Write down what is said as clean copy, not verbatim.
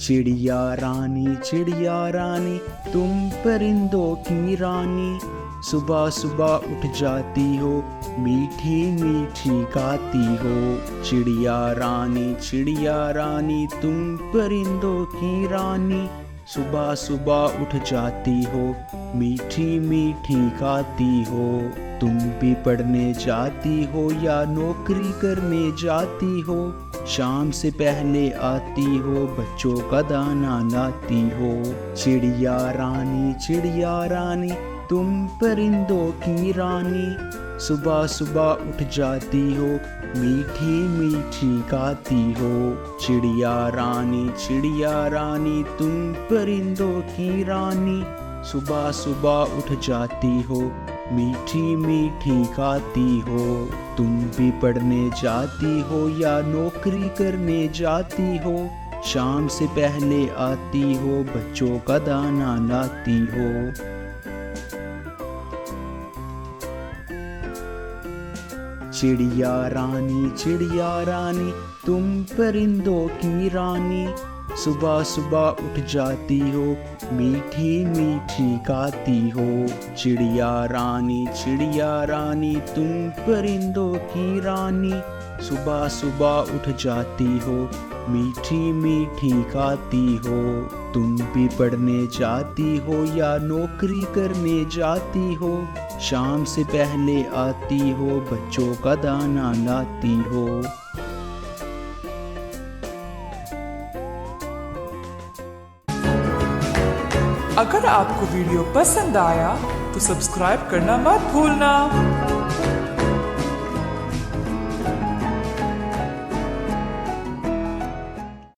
चिड़िया रानी तुम परिंदों की रानी, सुबह सुबह उठ जाती हो, मीठी मीठी गाती हो। चिड़िया रानी तुम परिंदों की रानी, सुबह सुबह उठ जाती हो, मीठी मीठी गाती हो। तुम भी पढ़ने जाती हो या नौकरी करने जाती हो, शाम से पहले आती हो, बच्चों का दाना लाती हो। चिड़िया रानी तुम परिंदों की रानी, सुबह सुबह उठ जाती हो, मीठी मीठी गाती हो। चिड़िया रानी तुम परिंदों की रानी, सुबह सुबह उठ जाती हो, मीठी मीठी गाती हो। तुम भी पढ़ने जाती हो या नौकरी करने जाती हो, शाम से पहले आती हो, बच्चों का दाना लाती हो। चिड़िया रानी तुम परिंदों की रानी, सुबह सुबह उठ जाती हो, मीठी मीठी गाती हो। चिड़िया रानी तुम परिंदों की रानी, सुबह सुबह उठ जाती हो, मीठी मीठी गाती हो। तुम भी पढ़ने जाती हो या नौकरी करने जाती हो, शाम से पहले आती हो, बच्चों का दाना लाती हो। अगर आपको वीडियो पसंद आया तो सब्सक्राइब करना मत भूलना।